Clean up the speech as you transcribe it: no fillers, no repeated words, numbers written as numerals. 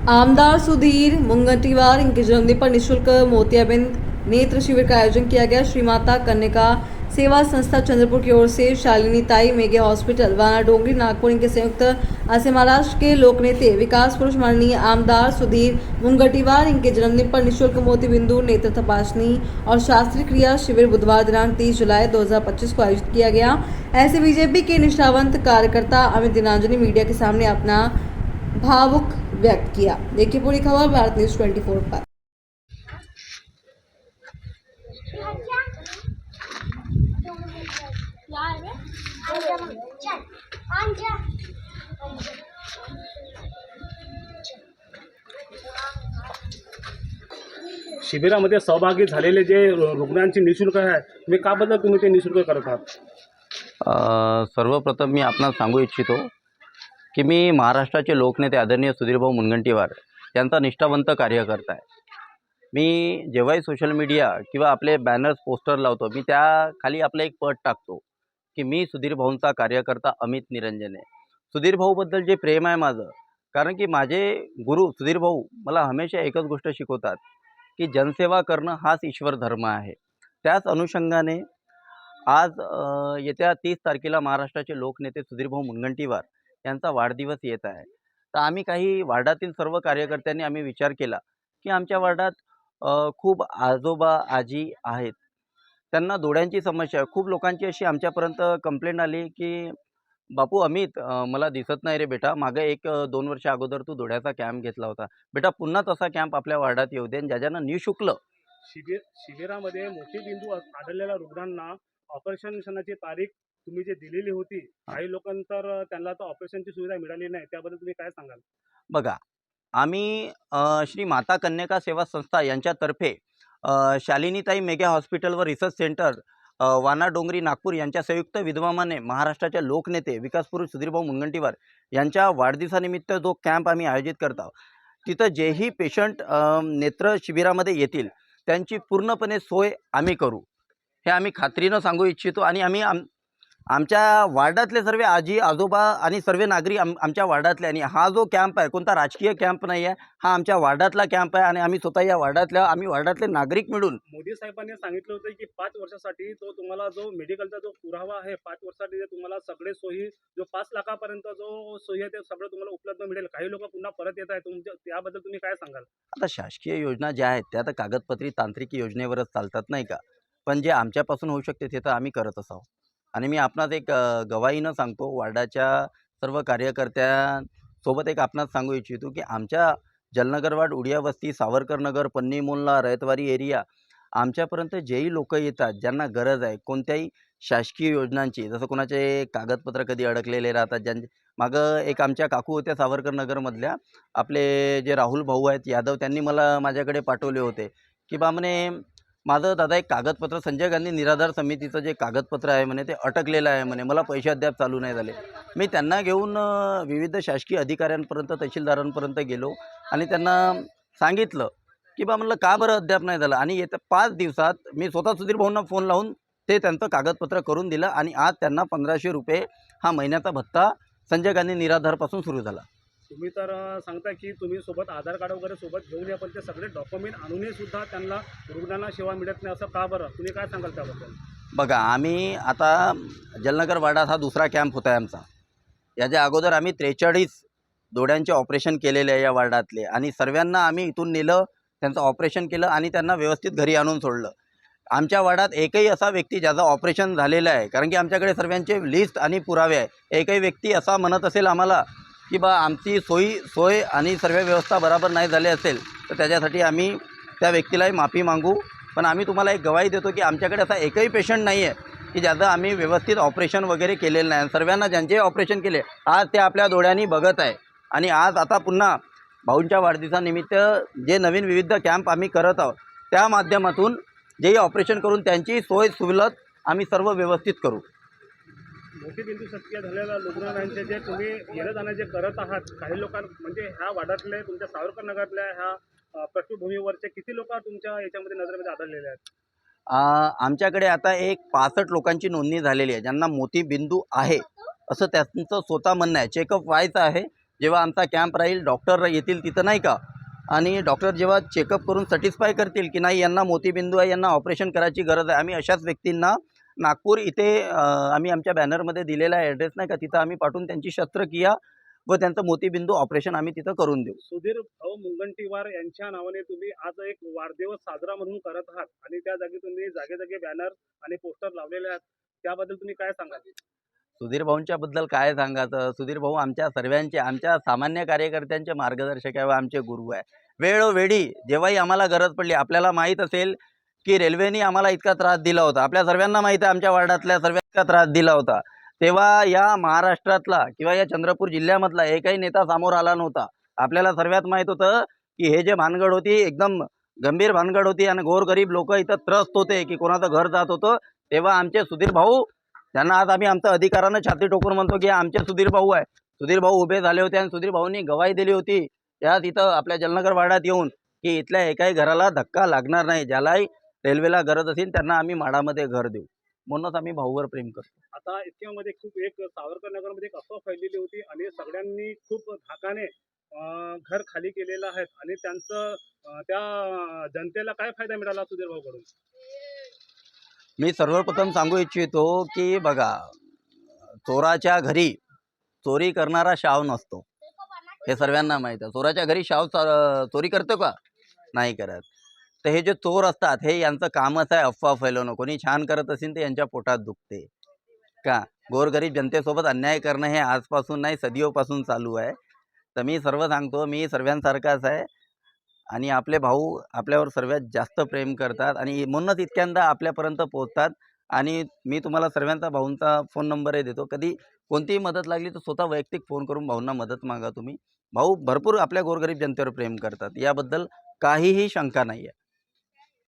आमदार सुधीर मुंगटीवार इनके जन्मदिन पर निःशुल्क मोतियाबिंद नेत्र शिविर का आयोजन किया गया। श्री माता कन्या सेवा संस्था चंद्रपुर की ओर से शालिनी ताई मेगे हॉस्पिटल वाना डोंगरी नागपुर इनके संयुक्त आज महाराष्ट्र के लोकनेते विकास पुरुष माननीय आमदार सुधीर मुंगटीवार इनके जन्मदिन पर निःशुल्क मोतीबिंदु नेत्र तपासनी और शास्त्रीय क्रिया शिविर बुधवार दिनांक 30 जुलाई 2025 को आयोजित किया गया। ऐसे बीजेपी के निष्ठावंत कार्यकर्ता अमित दिनांजनी मीडिया के सामने अपना भावुक व्यक्त किया। देखिए पूरी खबर भारत न्यूज 24 पर। शिबिरामध्ये सहभागी झालेले जे रुग्णांची निःशुल्क आहे, तुम्ही का बद्दल तुम्ही ते निःशुल्क करत आहात? सर्वप्रथम मी आपणास सांगू इच्छितो की मी महाराष्ट्राचे लोकनेते आदरणीय सुधीरभाऊ मुनगंटीवार यांचा निष्ठावंत कार्यकर्ता आहे। मी जेव्हाही सोशल मीडिया किंवा आपले बॅनर्स पोस्टर लावतो, मी त्याखाली आपलं एक पट टाकतो की मी सुधीरभाऊंचा कार्यकर्ता अमित निरंजने। सुधीरभाऊबद्दल जे प्रेम आहे माझं, कारण की माझे गुरु सुधीरभाऊ मला हमेशा एकच गोष्ट शिकवतात की जनसेवा करणं हाच ईश्वर धर्म आहे। त्याच अनुषंगाने आज येत्या 30 तारखेला महाराष्ट्राचे लोकनेते सुधीरभाऊ मुनगंटीवार यांचा वाढदिवस येत आहे। तर आम्ही काही वार्डातील सर्व कार्यकर्त्यांनी आम्ही विचार केला की आमच्या वार्डात खूप आजोबा आजी आहेत, त्यांना डोळ्यांची समस्या आहे। खूप लोकांची अशी आमच्यापर्यंत कंप्लेंट आली की बापू अमित, मला दिसत नाही रे बेटा, मागे 1-2 वर्ष अगोदर तू डोळ्याचा कॅम्प घेतला होता, बेटा पुन्हा तसा कॅम्प आपल्या वार्डात येऊ दे, ज्यानं निःशुल्क शिबिरामध्ये मोतीबिंदू आढळलेल्या रुग्णांना ऑपरेशनची तारीख तुम्ही जे दिलेली होती, काही लोकांतर त्यांना तर ऑपरेशनची सुविधा मिळाली नाही, त्याबद्दल तुम्ही काय सांगाल? बघा, आम्ही श्री माता कन्या सेवा संस्था यांच्यातर्फे शालिनीताई मेगा हॉस्पिटल व रिसर्च सेंटर वाना डोंगरी नागपूर यांच्या संयुक्त विद्यमाने महाराष्ट्राचे लोकनेते विकास पुरुष सुधीरभाऊ मुनगंटीवार यांच्या वाढदिवसानिमित्त जो कॅम्प आम्ही आयोजित करत आहोत, तिथं जेही पेशंट नेत्र शिबिरामध्ये येतील त्यांची पूर्णपणे सोय आम्ही करू, हे आम्ही खात्रीनं सांगू इच्छितो। आणि आम्ही आमच्या वार्डातले सर्व आजी आजोबा आणि सर्व नागरिक आमच्या वार्डातले, आणि हा जो कॅम्प आहे कोणता राजकीय कॅम्प नाही आहे, हा आमच्या वार्डातला कॅम्प आहे। आणि आम्ही स्वतः या वार्डातले नागरिक मिळून मोदी साहेबांनी सांगितलं होतं की 5 वर्षासाठी तो तुम्हाला जो मेडिकलचा जो पुरावा आहे, 5 वर्षासाठी तुम्हाला सगळे सोयी, जो 5 लाखापर्यंत जो सोयी आहे ते सगळं तुम्हाला उपलब्ध मिळेल। काही लोक पुन्हा परत येत आहेत, त्याबद्दल तुम्ही काय सांगाल? आता शासकीय योजना ज्या आहेत त्या तर कागदपत्री तांत्रिक योजनेवरच चालतात नाही का, पण जे आमच्यापासून होऊ शकते ते तर आम्ही करतच आहोत। आणि मी आपणास एक गवाहीनं सांगतो, वार्डाच्या सर्व कार्यकर्त्यांसोबत एक आपणास सांगू इच्छितो की आमच्या जलनगर वार्ड, उडिया वस्ती, सावरकर नगर, पन्नी मोहल्ला, रयतवारी एरिया, आमच्यापर्यंत जेही लोक येतात ज्यांना गरज आहे कोणत्याही शासकीय योजनांची, जसं कोणाचे कागदपत्र कधी अडकलेले राहतात, मागं एक आमच्या काकू होत्या सावरकर नगरमधल्या, आपले जे राहुल भाऊ आहेत यादव, त्यांनी मला माझ्याकडे पाठवले होते की बा म्हणे माझं दादा एक कागदपत्र संजय गांधी निराधार समितीचं जे कागदपत्र आहे म्हणे ते अटकलेलं आहे म्हणे, मला पैसे अद्याप चालू नाही झाले। मी त्यांना घेऊन विविध शासकीय अधिकाऱ्यांपर्यंत, तहसीलदारांपर्यंत गेलो आणि त्यांना सांगितलं की बा म्हणलं का बरं अद्याप नाही झालं। आणि येत्या 5 दिवसात मी स्वतः सुधीर भाऊंना फोन लावून ते त्यांचं कागदपत्र करून दिलं आणि आज त्यांना 1500 रुपये हा महिन्याचा भत्ता संजय गांधी निराधारपासून सुरू झाला। तुम्ही तर सांगता की तुम्ही सोबत आधार कार्ड वगैरे सोबत घेऊन या, पण ते सगळे डॉक्युमेंट आणूनही सुद्धा त्यांना रुग्णांना सेवा मिळत नाही, असं का बरं? तुम्ही काय सांगाल त्याबद्दल? बघा, आम्ही आता जलनगर वार्डात हा दुसरा कॅम्प होता आहे आमचा। याच्या अगोदर आम्ही 43 डोळ्यांचे ऑपरेशन केलेले आहे या वार्डातले, आणि सर्वांना आम्ही इथून नेलं, त्यांचं ऑपरेशन केलं आणि त्यांना व्यवस्थित घरी आणून सोडलं। आमच्या वार्डात एकही असा व्यक्ती ज्याचं ऑपरेशन झालेलं आहे, कारण की आमच्याकडे सर्वांचे लिस्ट आणि पुरावे आहे, एकही व्यक्ती असा म्हणत असेल आम्हाला की बा आमची सोय आणि सर्व व्यवस्था बरोबर नाही झाली असेल तर त्याच्यासाठी आम्ही त्या व्यक्तीलाही माफी मागू। पण आम्ही तुम्हाला एक गवाही देतो की आमच्याकडे असा एकही पेशंट नाही आहे की ज्याचं आम्ही व्यवस्थित ऑपरेशन वगैरे केलेलं नाही। सर्वांना ज्यांचे ऑपरेशन केले आज ते आपल्या डोळ्यांनी बघत आहे। आणि आज आता पुन्हा भाऊंच्या वाढदिवसानिमित्त जे नवीन विविध कॅम्प आम्ही करत आहोत त्या माध्यमातून जेही ऑपरेशन करून त्यांची सोय सवलत आम्ही सर्व व्यवस्थित करू। मोतीबिंदू शक्य झालेल्या रुग्णांचे जे तुम्ही येणं जाणं जे करत आहात, काही लोकांना म्हणजे ह्या वार्डातले, तुमच्या सावरकर नगरातल्या ह्या पार्श्वभूमीवरचे किती लोक तुमच्या याच्यामध्ये नजरेमध्ये आढळलेले आहेत? आमच्याकडे आता एक 65 लोकांची नोंदणी झालेली आहे ज्यांना मोतीबिंदू आहे असं त्यांचं स्वतः म्हणणं आहे। चेकअप व्हायचं आहे, जेव्हा आमचा कॅम्प राहील डॉक्टर येतील तिथं नाही का, आणि डॉक्टर जेव्हा चेकअप करून सॅटिस्फाय करतील की नाही यांना मोतीबिंदू आहे, यांना ऑपरेशन करायची गरज आहे, आम्ही अशाच व्यक्तींना नागपूर इथे आम्ही आमच्या बॅनरमध्ये दिलेला आहे ॲड्रेस नाही का, तिथं आम्ही पाठवून त्यांची शस्त्रक्रिया व त्यांचं मोतीबिंदू ऑपरेशन आम्ही तिथं करून देऊ. सुधीर भाऊ मुनगंटीवार यांच्या नावाने तुम्ही आज एक वाढदिवस साजरा म्हणून करत आहात आणि त्या जागी तुम्ही जागे बॅनर आणि पोस्टर लावलेले आहेत, त्याबद्दल तुम्ही काय सांगाल? सुधीर भाऊंच्याबद्दल काय सांगायचं. सुधीर भाऊ आमच्या सर्वांचे, आमच्या सामान्य कार्यकर्त्यांचे मार्गदर्शक आहे व आमचे गुरु आहे. वेळोवेळी जेव्हाही आम्हाला गरज पडली, आपल्याला माहीत असेल की रेल्वेने आम्हाला इतका त्रास दिला होता, आपल्या सर्वांना माहीत आहे, आमच्या वार्डातल्या सर्वांना त्रास दिला होता, तेव्हा या महाराष्ट्रातला किंवा या चंद्रपूर जिल्ह्यामधला एकही नेता समोर आला नव्हता. आपल्याला सर्वात माहीत होतं की हे जे भानगड होती एकदम गंभीर भानगड होती आणि गोरगरीब लोक इथं त्रस्त होते की कोणाचं घर जात होतं, तेव्हा आमचे सुधीर भाऊ, त्यांना आज आम्ही आमचं अधिकारानं छाती ठोकून म्हणतो की आमचे सुधीर भाऊ आहे. सुधीर भाऊ उभे झाले होते आणि सुधीर भाऊंनी गवाही दिली होती त्या तिथं आपल्या जलनगर वाड्यात येऊन की इथल्या एकाही घराला धक्का लागणार नाही, ज्यालाही रेल्वेला गरज असेल त्यांना आम्ही माडामध्ये घर देऊ. म्हणूनच आम्ही भाऊवर प्रेम करतो. आता इतक्यामध्ये खूप एक सावरकर नगरमध्ये एक अफवा फैललेली होती आणि सगळ्यांनी खूप धाकाने घर खाली केलेलं आहे आणि त्यांचं त्या जनतेला काय फायदा मिळाला सुधीर भाऊकडून? मी सर्वप्रथम सांगू इच्छितो की बघा, चोराच्या घरी चोरी करणारा शाव नसतो, हे सर्वांना माहीत आहे. चोराच्या घरी शाव चोरी करतो का? नाही करत. तर हे जे चोर असतात हे यांचं कामच आहे अफवा फैलवणं. कोणी छान करत असेल तर यांच्या पोटात दुखते का? गोरगरीब जनतेसोबत अन्याय करणं हे आजपासून नाही, सदियोपासून चालू आहे. तर मी सर्व सांगतो, मी सर्वांसारखाच आहे आणि आपले भाऊ आपल्यावर सर्वात जास्त प्रेम करतात आणि म्हणूनच इतक्यांदा आपल्यापर्यंत पोहोचतात. आणि मी तुम्हाला सर्वांचा भाऊंचा फोन नंबरही देतो. कधी कोणतीही मदत लागली तर स्वतः वैयक्तिक फोन करून भाऊंना मदत मागा तुम्ही. भाऊ भरपूर आपल्या गोरगरीब जनतेवर प्रेम करतात, याबद्दल काहीही शंका नाही आहे.